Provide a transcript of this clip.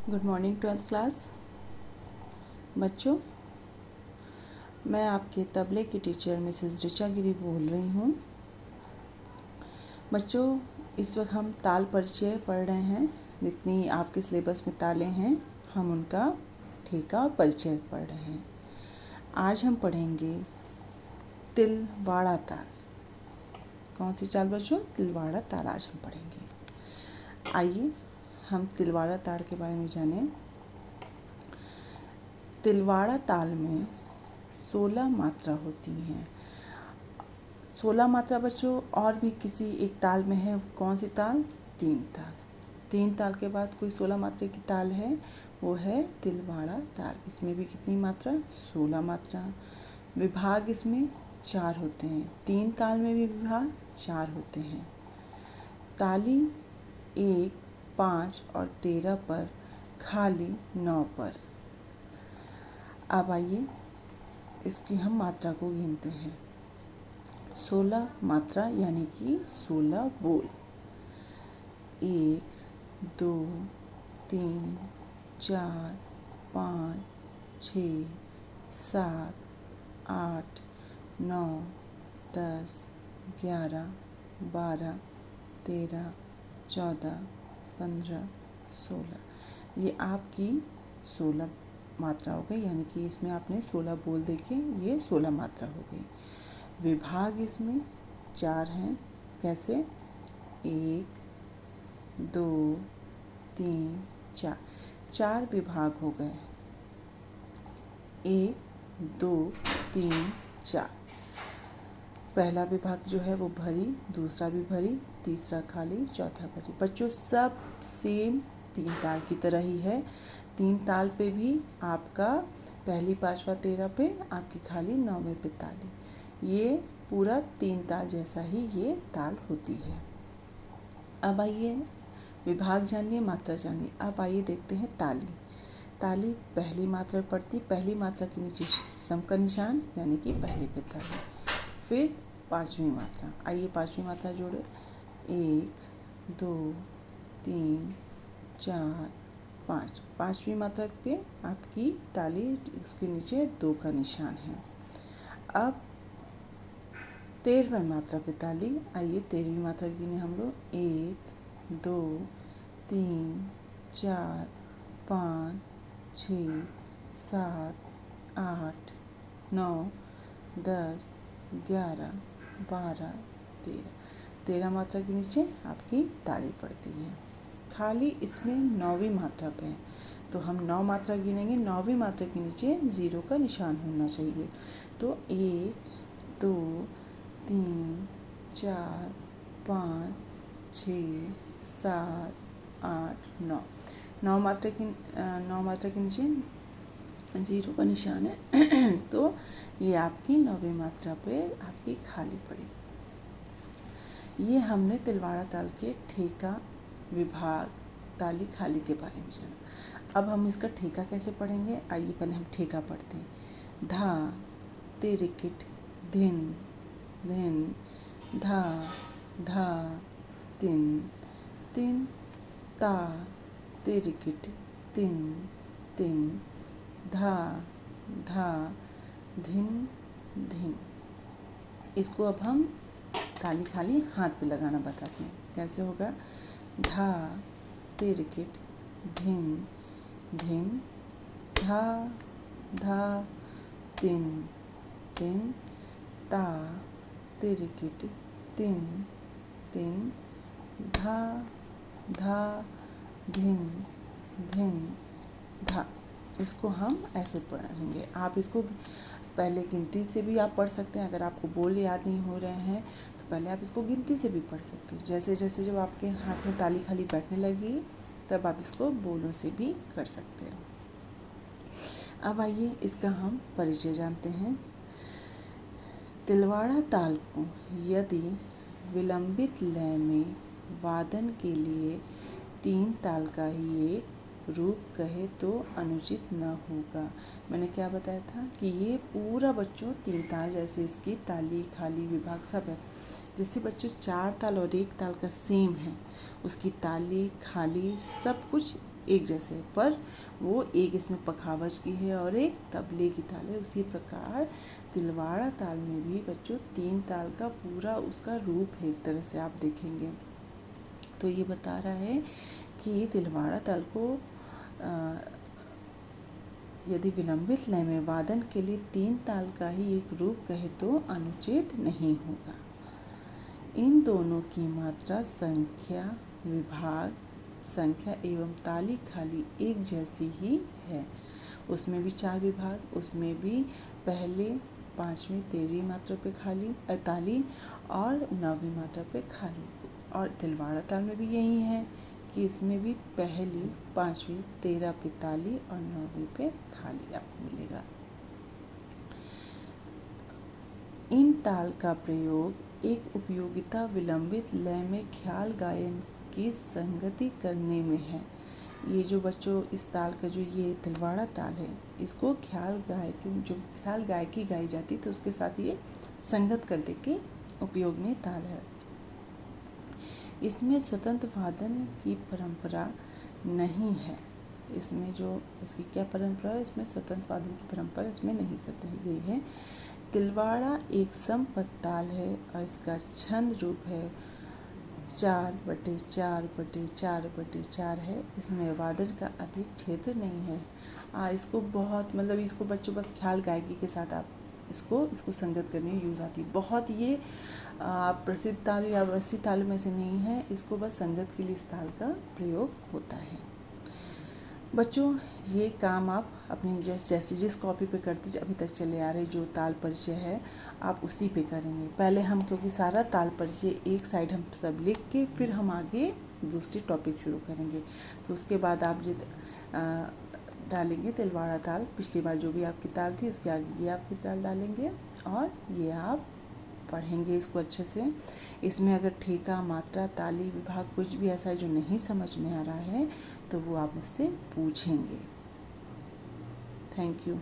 Good morning 12th class बच्चों। मैं आपके तबले की टीचर मिसेस ऋचा गिरी बोल रही हूँ। बच्चों, इस वक्त हम ताल परिचय पढ़ रहे हैं। जितनी आपके सिलेबस में तालें हैं हम उनका ठेका और परिचय पढ़ रहे हैं। आज हम पढ़ेंगे तिलवाड़ा ताल। कौन सी चाल बच्चों? तिलवाड़ा ताल आज हम पढ़ेंगे। आइए हम तिलवाड़ा ताल के बारे में जानें। तिलवाड़ा ताल में 16 मात्रा होती हैं। 16 मात्रा बच्चों और भी किसी एक ताल में है। कौन सी ताल? 3 ताल। 3 ताल के बाद कोई 16 मात्रा की ताल है, वो है तिलवाड़ा ताल। इसमें भी कितनी मात्रा? 16 मात्रा। विभाग इसमें 4 होते हैं। 3 ताल में भी विभाग 4 होते हैं। ताली 1, 5 और 13 पर, खाली 9 पर। अब आइए इसकी हम मात्रा को गिनते हैं। 16 मात्रा यानी कि 16 बोल। 1, 2, 3, 4, 5, 6, 7, 8, 9, 10, 11, 12, 13, 14, 15, 16। ये आपकी 16 मात्रा हो गई, यानी कि इसमें आपने 16 बोल देखे, ये 16 मात्रा हो गई। विभाग इसमें 4 हैं। कैसे? 1, 2, 3, 4। 4 विभाग हो गए। 1, 2, 3, 4। पहला विभाग जो है वो भरी, दूसरा भी भरी, तीसरा खाली, चौथा भरी। बच्चों सब सेम 3 ताल की तरह ही है। 3 ताल पे भी आपका पहली, पांचवा, 13 पे आपकी खाली, 9वें पे ताली। ये पूरा 3 ताल जैसा ही ये ताल होती है। अब आइए विभाग जानिए, मात्रा जानिए। अब आइए देखते हैं ताली। ताली पहली मात्रा पड़ती, पहली मात्रा के नीचे सम का निशान यानी कि पहली पे ताली। फिर 5वीं मात्रा। आइए 5वीं मात्रा जोड़े। 1, 2, 3, 4, 5। 5वीं मात्रा पे आपकी ताली, उसके नीचे 2 का निशान है। अब 13वीं मात्रा पे ताली। आइए 13वीं मात्रा गिने हम लोग। 1, 2, 3, 4, 5, 6, 7, 8, 9, 10, 11, 12, 13। 13 मात्रा के नीचे आपकी ताली पड़ती है। खाली इसमें 9वीं मात्रा पे है, तो हम 9 मात्रा गिनेंगे। 9वीं मात्रा के नीचे 0 का निशान होना चाहिए। तो 1, 2, 3, 4, 5, 6, 7, 8, 9। 9 मात्रा के नीचे 0 का निशान है। तो ये आपकी 9वीं मात्रा पे आपकी खाली पड़ी। ये हमने तिलवाड़ा ताल के ठेका, विभाग, ताली, खाली के बारे में जाना। अब हम इसका ठेका कैसे पढ़ेंगे? आइए पहले हम ठेका पढ़ते हैं। धा, तिरिकिट, धिन, धिन, धा, धा, तिन, तिन, ता, तिरिकिट, तिन, तिन, धा, धा, धिन, धिन। इसको अब हम ताली खाली हाथ पे लगाना बताते हैं। कैसे होगा? धा, तिरकिट, धिन, धिन, धा, धा, तिन, तिन, ता, तिरकिट, तिन, तिन, धा, धा, धिन, धिन, धा। इसको हम ऐसे पढ़ेंगे। आप इसको पहले गिनती से भी आप पढ़ सकते हैं। अगर आपको बोल याद नहीं हो रहे हैं तो पहले आप इसको गिनती से भी पढ़ सकते हैं। जैसे जैसे जब आपके हाथ में ताली खाली बैठने लगी तब आप इसको बोलों से भी कर सकते हैं। अब आइए इसका हम परिचय जानते हैं। तिलवाड़ा ताल को यदि विलंबित लय में वादन के लिए 3 ताल का ही एक रूप कहे तो अनुचित न होगा। मैंने क्या बताया था कि ये पूरा बच्चों 3 ताल जैसे इसकी ताली, खाली, विभाग सब है। जिससे बच्चों 4 ताल और 1 ताल का सेम है, उसकी ताली, खाली सब कुछ एक जैसे, पर वो एक इसमें पखावज की है और एक तबले की ताल है। उसी प्रकार तिलवाड़ा ताल में भी बच्चों 3 ताल का पूरा उसका रूप है, एक तरह से आप देखेंगे तो ये बता रहा है कि तिलवाड़ा ताल को यदि विलंबित लय में वादन के लिए 3 ताल का ही एक रूप कहे तो अनुचित नहीं होगा। इन दोनों की मात्रा, संख्या, विभाग, संख्या एवं ताली खाली एक जैसी ही है। उसमें भी 4 विभाग, उसमें भी पहले 5वीं 13वीं मात्रा पे खाली ताली और 9वीं मात्रा पे खाली। और तिलवाड़ा ताल में भी यही है कि इसमें भी पहली 5वीं 13 पे ताली और 9वीं पे खाली आपको मिलेगा। इन ताल का प्रयोग एक उपयोगिता विलंबित लय में ख्याल गायन की संगति करने में है। ये जो बच्चों इस ताल का जो ये तिलवाड़ा ताल है, इसको ख्याल गायकी गाई जाती तो उसके साथ ये संगत करने के उपयोग में ताल है। इसमें स्वतंत्र वादन की परंपरा नहीं है। इसमें जो इसकी क्या परंपरा है, इसमें स्वतंत्र वादन की परंपरा इसमें नहीं बताई गई है। तिलवाड़ा एक समपद ताल है और इसका छंद रूप है 4/4/4/4 है। इसमें वादन का अधिक क्षेत्र नहीं है। इसको बहुत इसको बच्चों बस ख्याल गायकी के साथ आप इसको संगत करने में यूज़ आती है। बहुत ये प्रसिद्ध ताल या वैसी ताल में से नहीं है, इसको बस संगत के लिए इस ताल का प्रयोग होता है। बच्चों ये काम आप अपनी जैसे जिस कॉपी पे करते अभी तक चले आ रहे जो ताल परिचय है आप उसी पे करेंगे। पहले हम क्योंकि सारा ताल परिचय एक साइड हम सब लिख के फिर हम आगे दूसरी टॉपिक शुरू करेंगे। तो उसके बाद आप डालेंगे तिलवाड़ा ताल, पिछली बार जो भी आपकी ताल थी उसके आगे ये आपकी ताल डालेंगे और ये आप पढ़ेंगे इसको अच्छे से। इसमें अगर ठेका, मात्रा, ताली, विभाग कुछ भी ऐसा है जो नहीं समझ में आ रहा है तो वो आप मुझसे पूछेंगे। Thank you.